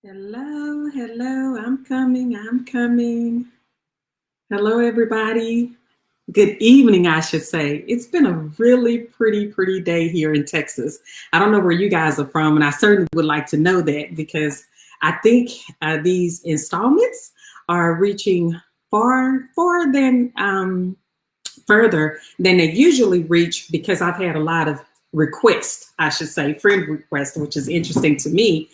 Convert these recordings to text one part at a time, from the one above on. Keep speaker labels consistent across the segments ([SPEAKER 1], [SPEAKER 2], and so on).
[SPEAKER 1] Hello, hello, I'm coming. Hello, everybody. Good evening, I should say. It's been a really pretty day here in Texas. I don't know where you guys are from, and I certainly would like to know that because I think these installments are reaching further than they usually reach because I've had a lot of requests, I should say, friend requests, which is interesting to me.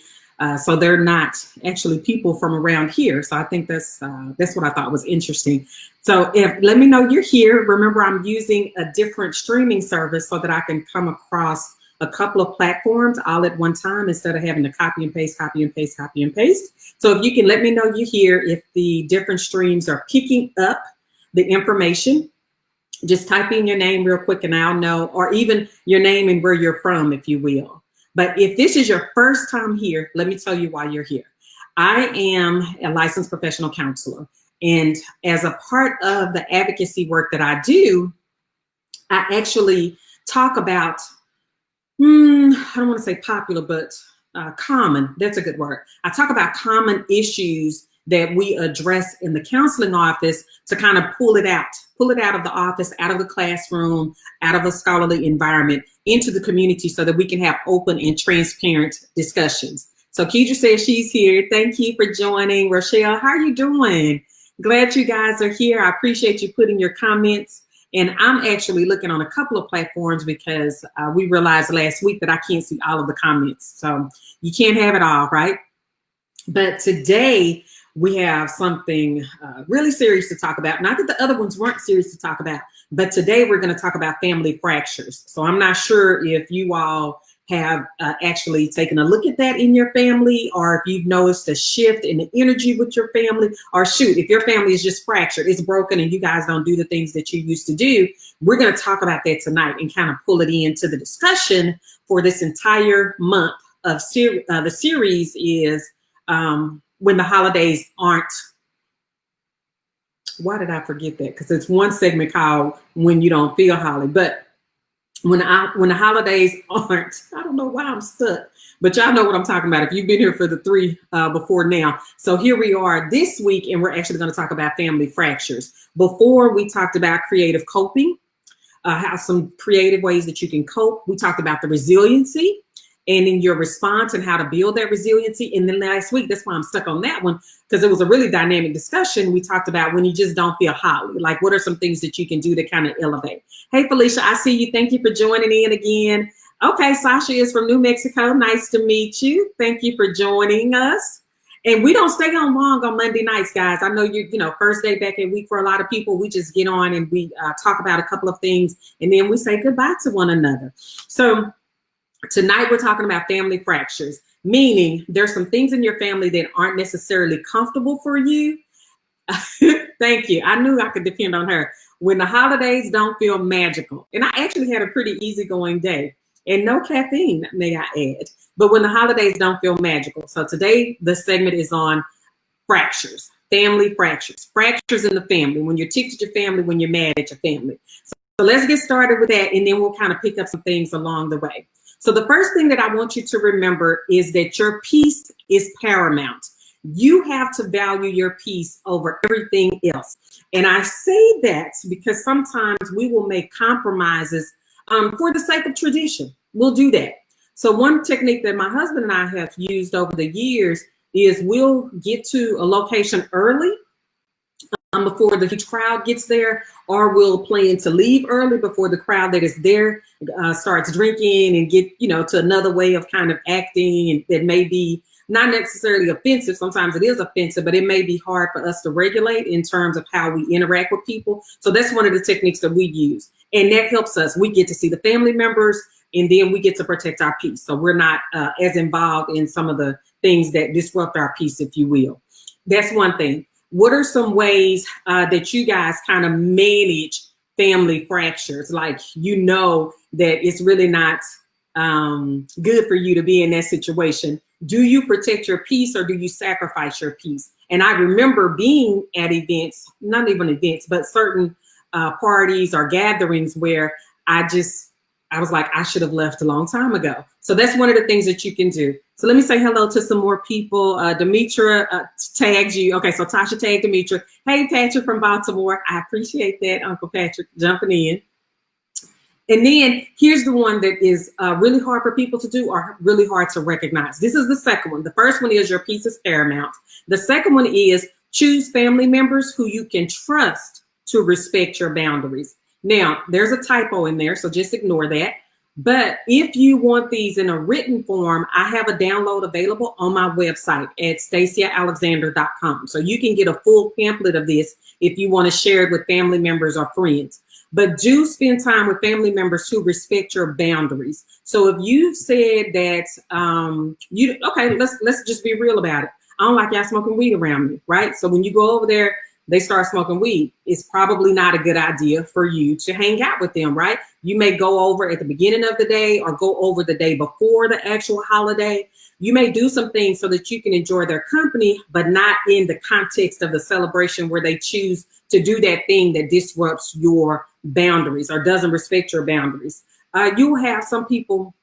[SPEAKER 1] So they're not actually people from around here. So I think that's what I thought was interesting. So let me know you're here. Remember, I'm using a different streaming service so that I can come across a couple of platforms all at one time instead of having to copy and paste. So if you can let me know you're here, if the different streams are picking up the information, just type in your name real quick and I'll know, or even your name and where you're from, if you will. But if this is your first time here, let me tell you why you're here. I am a licensed professional counselor. And as a part of the advocacy work that I do, I actually talk about, I don't want to say popular, but common, that's a good word. I talk about common issues that we address in the counseling office to kind of pull it out of the office, out of the classroom, out of a scholarly environment into the community so that we can have open and transparent discussions. So Keidra says she's here. Thank you for joining. Rochelle, how are you doing? Glad you guys are here. I appreciate you putting your comments. And I'm actually looking on a couple of platforms because we realized last week that I can't see all of the comments. So you can't have it all, right? But today, we have something really serious to talk about. Not that the other ones weren't serious to talk about, but today we're going to talk about family fractures. So I'm not sure if you all have actually taken a look at that in your family, or if you've noticed a shift in the energy with your family, or shoot, if your family is just fractured, it's broken and you guys don't do the things that you used to do. We're going to talk about that tonight and kind of pull it into the discussion for this entire month of the series is when the holidays aren't, why did I forget that? Because it's one segment called When You Don't Feel Holly. But when the holidays aren't, I don't know why I'm stuck, but y'all know what I'm talking about if you've been here for the three before now. So here we are this week, and we're actually going to talk about family fractures. Before, we talked about creative coping, how some creative ways that you can cope. We talked about the resiliency and in your response and how to build that resiliency. And then last week, that's why I'm stuck on that one, because it was a really dynamic discussion. We talked about when you just don't feel holly, like what are some things that you can do to kind of elevate. Hey, Felicia, I see you. Thank you for joining in again. Okay, Sasha is from New Mexico. Nice to meet you. Thank you for joining us. And we don't stay on long on Monday nights, guys. I know first day back in week for a lot of people, we just get on and we talk about a couple of things and then we say goodbye to one another. So tonight, we're talking about family fractures, meaning there's some things in your family that aren't necessarily comfortable for you. Thank you. I knew I could depend on her. When the holidays don't feel magical. And I actually had a pretty easygoing day and no caffeine, may I add. But when the holidays don't feel magical. So today, the segment is on fractures, family fractures, fractures in the family, when you're ticked at your family, when you're mad at your family. So let's get started with that, and then we'll kind of pick up some things along the way. So the first thing that I want you to remember is that your peace is paramount. You have to value your peace over everything else. And I say that because sometimes we will make compromises for the sake of tradition. We'll do that. So one technique that my husband and I have used over the years is we'll get to a location early before the huge crowd gets there, or we'll plan to leave early before the crowd that is there starts drinking and get, to another way of kind of acting, and that may be not necessarily offensive. Sometimes it is offensive, but it may be hard for us to regulate in terms of how we interact with people. So that's one of the techniques that we use. And that helps us. We get to see the family members, and then we get to protect our peace. So we're not as involved in some of the things that disrupt our peace, if you will. That's one thing. What are some ways that you guys kind of manage family fractures? Like, that it's really not good for you to be in that situation. Do you protect your peace or do you sacrifice your peace? And I remember being at events, not even events, but certain parties or gatherings where I just I was like, I should have left a long time ago. So that's one of the things that you can do. So let me say hello to some more people. Demetra tagged you. Okay, so Tasha tagged Demetra. Hey, Patrick from Baltimore. I appreciate that, Uncle Patrick, jumping in. And then here's the one that is really hard for people to do or really hard to recognize. This is the second one. The first one is your peace is paramount. The second one is choose family members who you can trust to respect your boundaries. Now, there's a typo in there, so just ignore that. But if you want these in a written form, I have a download available on my website at staciaalexander.com. So you can get a full pamphlet of this if you want to share it with family members or friends. But do spend time with family members who respect your boundaries. So if you've said that, okay, let's just be real about it. I don't like y'all smoking weed around me, right? So when you go over there, they start smoking weed. It's probably not a good idea for you to hang out with them, right? You may go over at the beginning of the day or go over the day before the actual holiday. You may do some things so that you can enjoy their company, but not in the context of the celebration where they choose to do that thing that disrupts your boundaries or doesn't respect your boundaries. You will have some people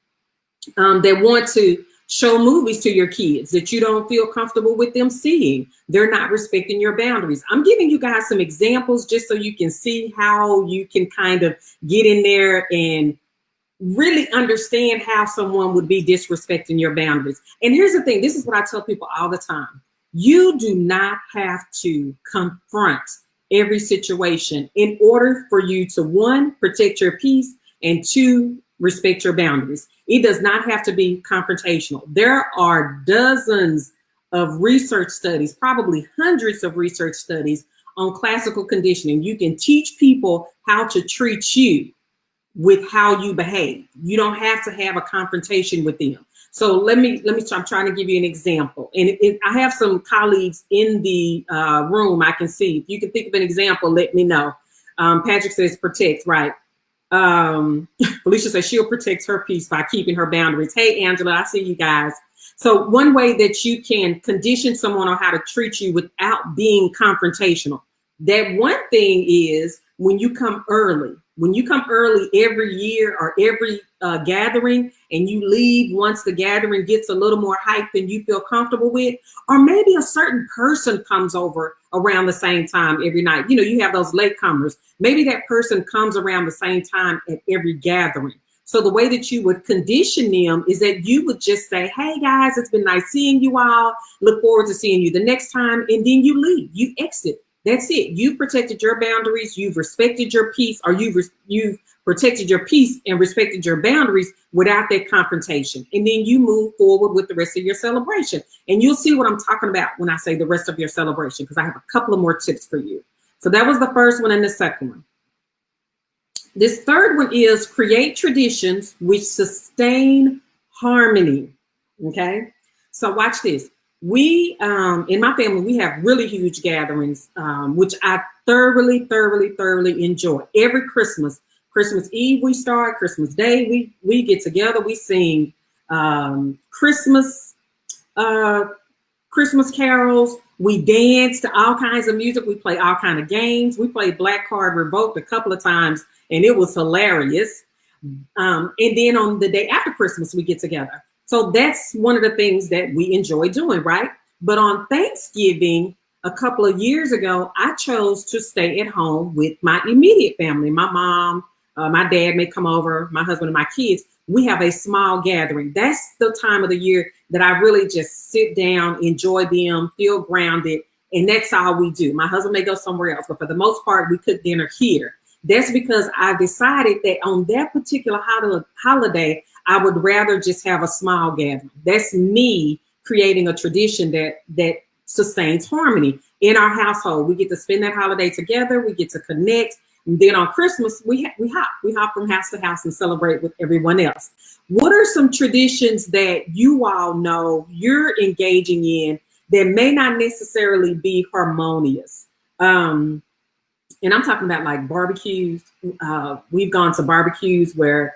[SPEAKER 1] that want to show movies to your kids that you don't feel comfortable with them seeing. They're not respecting your boundaries. I'm giving you guys some examples just so you can see how you can kind of get in there and really understand how someone would be disrespecting your boundaries. And here's the thing. This is what I tell people all the time. You do not have to confront every situation in order for you to, one, protect your peace, and two, respect your boundaries. It does not have to be confrontational. There are dozens of research studies, probably hundreds of research studies on classical conditioning. You can teach people how to treat you with how you behave. You don't have to have a confrontation with them. So let me. I'm trying to give you an example. And I have some colleagues in the room I can see. If you can think of an example, let me know. Patrick says protect, right? Felicia says she'll protect her peace by keeping her boundaries. Hey, Angela, I see you guys. So one way that you can condition someone on how to treat you without being confrontational. That one thing is when you come early. When you come early every year or every gathering and you leave once the gathering gets a little more hype than you feel comfortable with, or maybe a certain person comes over around the same time every night. You know, you have those latecomers. Maybe that person comes around the same time at every gathering. So the way that you would condition them is that you would just say, hey guys, it's been nice seeing you all. Look forward to seeing you the next time. And then you leave, you exit. That's it. You've protected your boundaries. You've respected your peace, or you've protected your peace and respected your boundaries without that confrontation. And then you move forward with the rest of your celebration. And you'll see what I'm talking about when I say the rest of your celebration, because I have a couple of more tips for you. So that was the first one and the second one. This third one is create traditions which sustain harmony. Okay. So watch this. We, in my family, we have really huge gatherings, which I thoroughly enjoy. Every Christmas Eve we start, Christmas Day we get together, we sing Christmas carols, we dance to all kinds of music, we play all kinds of games. We played Black Card Revoked a couple of times, and it was hilarious. And then on the day after Christmas, we get together. So that's one of the things that we enjoy doing, right? But on Thanksgiving, a couple of years ago, I chose to stay at home with my immediate family. My mom, my dad may come over, my husband and my kids. We have a small gathering. That's the time of the year that I really just sit down, enjoy them, feel grounded, and that's all we do. My husband may go somewhere else, but for the most part, we cook dinner here. That's because I decided that on that particular holiday, I would rather just have a small gathering. That's me creating a tradition that sustains harmony in our household. We get to spend that holiday together. We get to connect. And then on Christmas, we hop from house to house and celebrate with everyone else. What are some traditions that you all know you're engaging in that may not necessarily be harmonious? And I'm talking about like barbecues. We've gone to barbecues where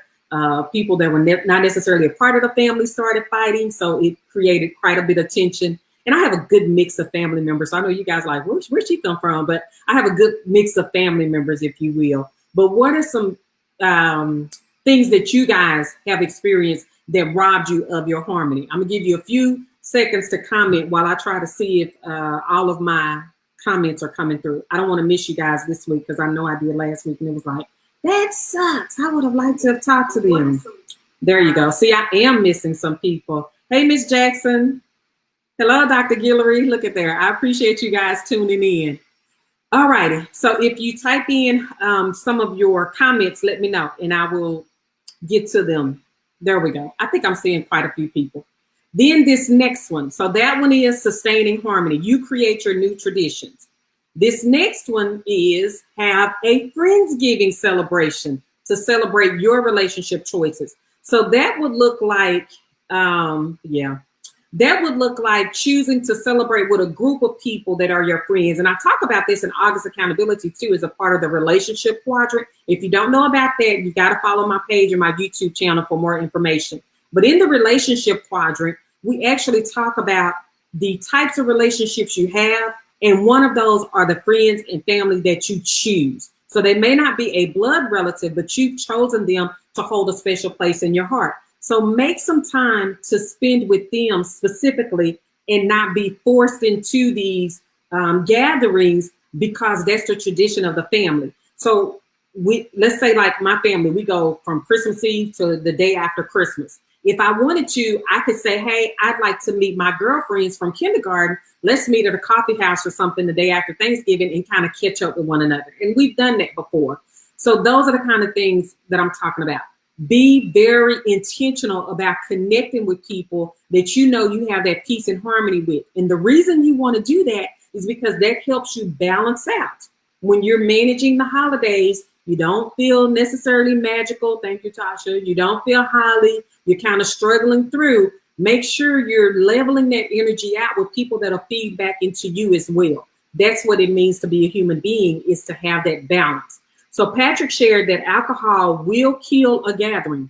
[SPEAKER 1] people that were not necessarily a part of the family started fighting. So it created quite a bit of tension. And I have a good mix of family members. So I know you guys are like, where'd she come from? But I have a good mix of family members, if you will. But what are some things that you guys have experienced that robbed you of your harmony. I'm gonna give you a few seconds to comment while I try to see if all of my comments are coming through. I don't want to miss you guys this week because I know I did last week and it was like, that sucks. I would have liked to have talked to them. There you go. See, I am missing some people. Hey, Miss Jackson. Hello, Dr. Guillory. Look at there. I appreciate you guys tuning in. All righty. So if you type in some of your comments, let me know and I will get to them. There we go. I think I'm seeing quite a few people. Then this next one. So that one is sustaining harmony. You create your new traditions. This next one is have a Friendsgiving celebration to celebrate your relationship choices. So that would look like, that would look like choosing to celebrate with a group of people that are your friends. And I talk about this in August Accountability too, as a part of the relationship quadrant. If you don't know about that, you got to follow my page and my YouTube channel for more information. But in the relationship quadrant, we actually talk about the types of relationships you have. And one of those are the friends and family that you choose. So they may not be a blood relative, but you've chosen them to hold a special place in your heart. So make some time to spend with them specifically and not be forced into these gatherings because that's the tradition of the family. So let's say like my family, we go from Christmas Eve to the day after Christmas. If I wanted to, I could say, hey, I'd like to meet my girlfriends from kindergarten. Let's meet at a coffee house or something the day after Thanksgiving and kind of catch up with one another. And we've done that before. So those are the kind of things that I'm talking about. Be very intentional about connecting with people that you know you have that peace and harmony with. And the reason you want to do that is because that helps you balance out. When you're managing the holidays, you don't feel necessarily magical. Thank you, Tasha. You don't feel holly. You're kind of struggling through. Make sure you're leveling that energy out with people that'll feed back into you as well. That's what it means to be a human being, is to have that balance. So Patrick shared that alcohol will kill a gathering.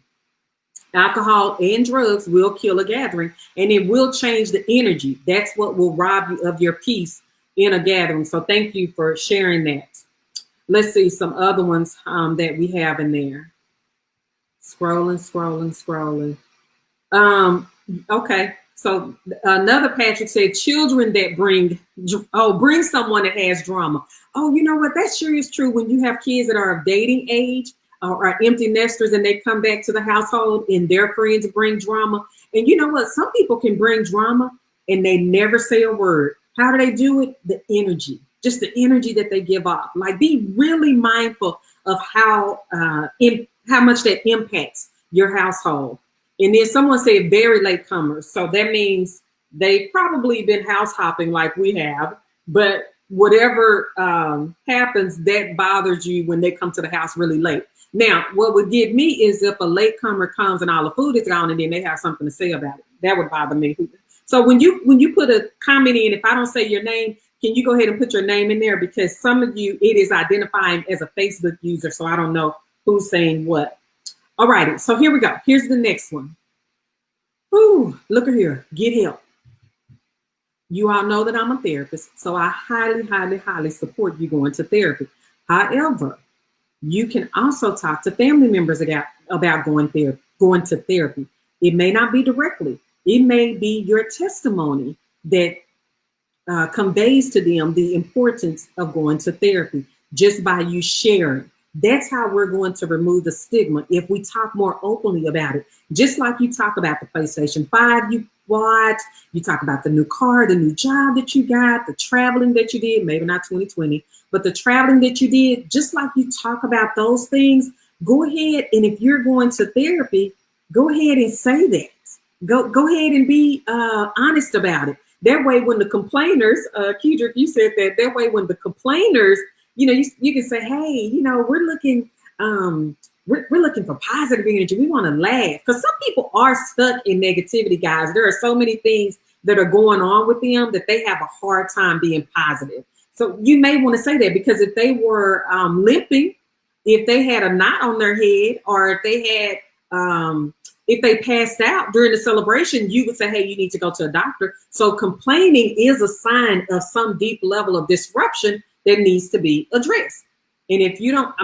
[SPEAKER 1] Alcohol and drugs will kill a gathering, and it will change the energy. That's what will rob you of your peace in a gathering. So thank you for sharing that. Let's see some other ones that we have in there. Scrolling. Okay. So another Patrick said, children that bring someone that has drama. Oh, you know what? That sure is true when you have kids that are of dating age or are empty nesters and they come back to the household and their friends bring drama. And you know what? Some people can bring drama and they never say a word. How do they do it? The energy, just the energy that they give off. Like, be really mindful of how much that impacts your household. And then someone said very late comers. So that means they've probably been house hopping like we have, but whatever happens, that bothers you when they come to the house really late. Now, what would get me is if a latecomer comes and all the food is gone and then they have something to say about it. That would bother me. So when you put a comment in, if I don't say your name, can you go ahead and put your name in there? Because some of you, it is identifying as a Facebook user, so I don't know who's saying what. All righty, so here we go. Here's the next one. Ooh, look at here. Get help. You all know that I'm a therapist, so I highly support you going to therapy. However, you can also talk to family members about going to therapy. It may not be directly. It may be your testimony that conveys to them the importance of going to therapy just by you sharing. That's how we're going to remove the stigma if we talk more openly about it. Just like you talk about the PlayStation 5 you bought, you talk about the new car, the new job that you got, the traveling that you did, maybe not 2020, but the traveling that you did, just like you talk about those things, go ahead. And if you're going to therapy, go ahead and say that. Go ahead and be honest about it. That way, when the complainers, Kedra, if you said that way when the complainers, you know, you can say, hey, you know, we're looking for positive energy. We want to laugh, because some people are stuck in negativity, guys. There are so many things that are going on with them that they have a hard time being positive. So you may want to say that, because if they were limping, if they had a knot on their head, or if they had, if they passed out during the celebration, you would say, hey, you need to go to a doctor. So complaining is a sign of some deep level of disruption that needs to be addressed. And if you don't,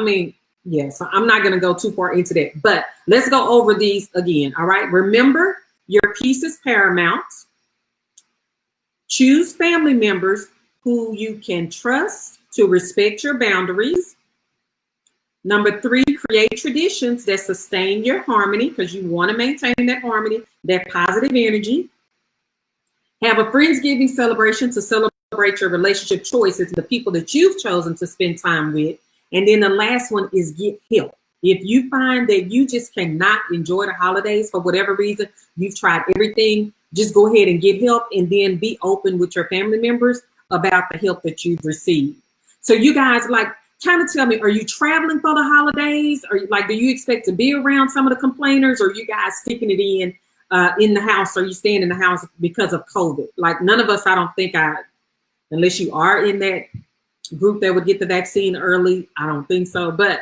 [SPEAKER 1] Yeah, so I'm not going to go too far into that, but let's go over these again. All right. Remember, your peace is paramount. Choose family members who you can trust to respect your boundaries. Number 3, create traditions that sustain your harmony, because you want to maintain that harmony, that positive energy. Have a Friendsgiving celebration to celebrate your relationship choices, the people that you've chosen to spend time with. And then the last one is get help. If you find that you just cannot enjoy the holidays for whatever reason, you've tried everything, just go ahead and get help, and then be open with your family members about the help that you've received. So you guys, like, kind of tell me, are you traveling for the holidays? Or like, do you expect to be around some of the complainers, or are you guys sticking it in the house? Are you staying in the house because of COVID? Like, none of us, I don't think, unless you are in that group that would get the vaccine early, I don't think so. But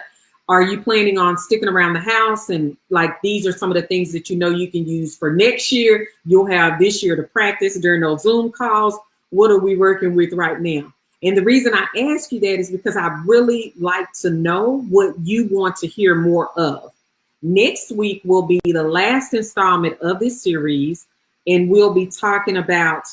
[SPEAKER 1] are you planning on sticking around the house? And like, these are some of the things that you know you can use for next year. You'll have this year to practice during those Zoom calls. What are we working with right now? And the reason I ask you that is because I really like to know what you want to hear more of. Next week will be the last installment of this series, and we'll be talking about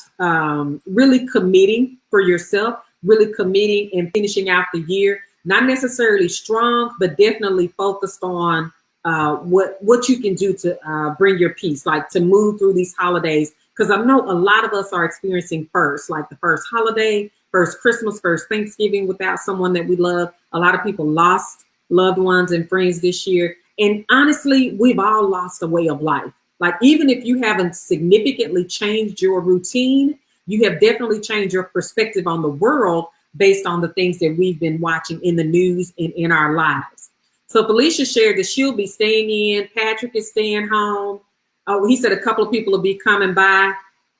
[SPEAKER 1] really committing for yourself, really committing and finishing out the year. Not necessarily strong, but definitely focused on what you can do to bring your peace, like to move through these holidays. Because I know a lot of us are experiencing like the first holiday, first Christmas, first Thanksgiving without someone that we love. A lot of people lost loved ones and friends this year. And honestly, we've all lost a way of life. Like, even if you haven't significantly changed your routine, you have definitely changed your perspective on the world based on the things that we've been watching in the news and in our lives. So Felicia shared that she'll be staying in. Patrick is staying home. Oh, he said a couple of people will be coming by.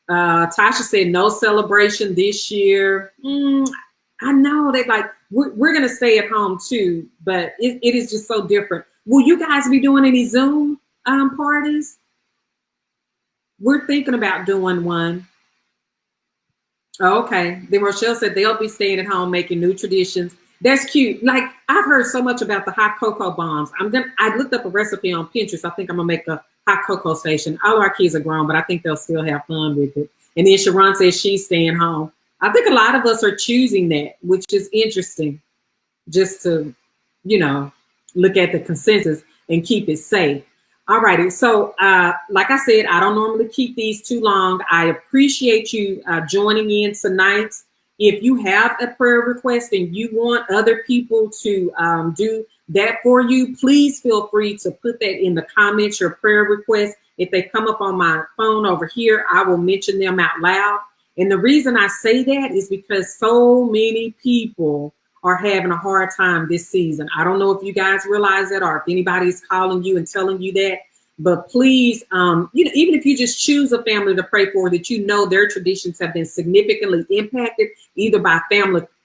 [SPEAKER 1] Tasha said no celebration this year. I know they like, we're going to stay at home too, but it is just so different. Will you guys be doing any Zoom parties? We're thinking about doing one. Okay. Then Rochelle said they'll be staying at home making new traditions. That's cute. Like, I've heard so much about the hot cocoa bombs. I looked up a recipe on Pinterest. I think I'm gonna make a hot cocoa station. All our kids are grown, but I think they'll still have fun with it. And then Sharon says she's staying home. I think a lot of us are choosing that, which is interesting, just to, look at the consensus and keep it safe. All righty. So like I said, I don't normally keep these too long. I appreciate you joining in tonight. If you have a prayer request and you want other people to do that for you, please feel free to put that in the comments, your prayer request. If they come up on my phone over here, I will mention them out loud. And the reason I say that is because so many people are having a hard time this season. I don't know if you guys realize that, or if anybody's calling you and telling you that, but please, even if you just choose a family to pray for that, their traditions have been significantly impacted either by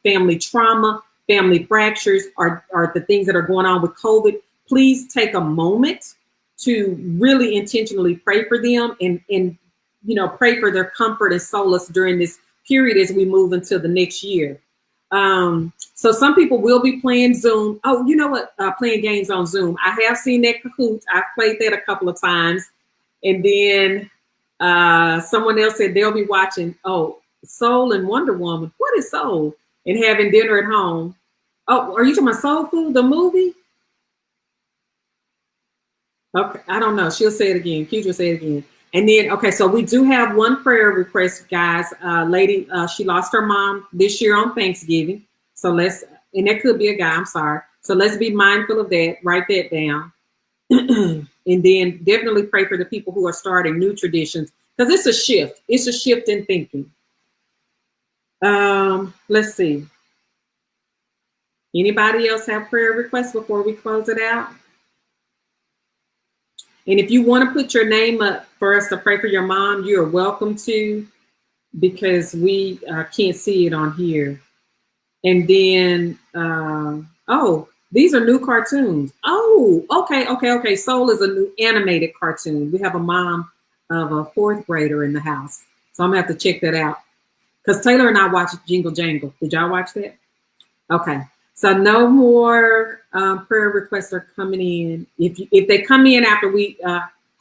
[SPEAKER 1] family trauma, family fractures, or the things that are going on with COVID. Please take a moment to really intentionally pray for them and pray for their comfort and solace during this period as we move into the next year. So some people will be playing Zoom. Oh, you know what? Playing games on Zoom. I have seen that Kahoot. I've played that a couple of times. And then someone else said they'll be watching, Soul and Wonder Woman. What is Soul? And having dinner at home. Oh, are you talking about Soul Food, the movie? Okay, I don't know. She'll say it again. Kendra say it again. And then, okay, so we do have one prayer request, guys. Lady, she lost her mom this year on Thanksgiving. So and that could be a guy, I'm sorry. So let's be mindful of that. Write that down. And then definitely pray for the people who are starting new traditions, because it's a shift. It's a shift in thinking. Let's see. Anybody else have prayer requests before we close it out? And if you want to put your name up for us to pray for your mom, you're welcome to, because we can't see it on here. And then, these are new cartoons. Oh, okay. Soul is a new animated cartoon. We have a mom of a 4th grader in the house. So I'm gonna have to check that out. Because Taylor and I watched Jingle Jangle. Did y'all watch that? Okay. So no more prayer requests are coming in. If they come in after we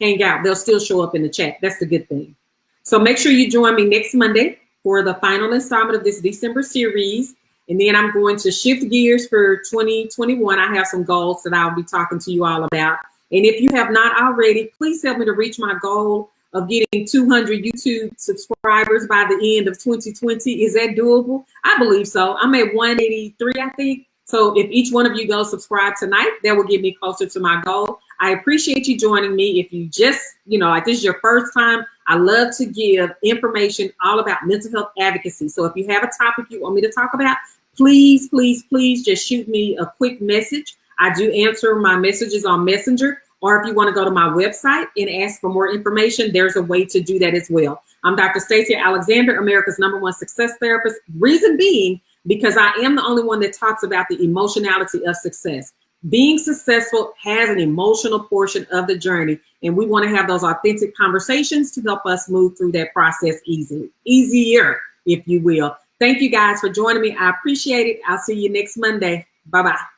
[SPEAKER 1] hang out, they'll still show up in the chat. That's the good thing. So make sure you join me next Monday for the final installment of this December series. And then I'm going to shift gears for 2021. I have some goals that I'll be talking to you all about. And if you have not already, please help me to reach my goal of getting 200 YouTube subscribers by the end of 2020. Is that doable? I believe so. I'm at 183, I think. So if each one of you go subscribe tonight, that will get me closer to my goal. I appreciate you joining me. If you just, like this is your first time, I love to give information all about mental health advocacy. So if you have a topic you want me to talk about, please, please, please just shoot me a quick message. I do answer my messages on Messenger. Or if you want to go to my website and ask for more information, there's a way to do that as well. I'm Dr. Stacia Alexander, America's #1 success therapist. Reason being, because I am the only one that talks about the emotionality of success. Being successful has an emotional portion of the journey, and we want to have those authentic conversations to help us move through that process easier, if you will. Thank you guys for joining me. I appreciate it. I'll see you next Monday. Bye-bye.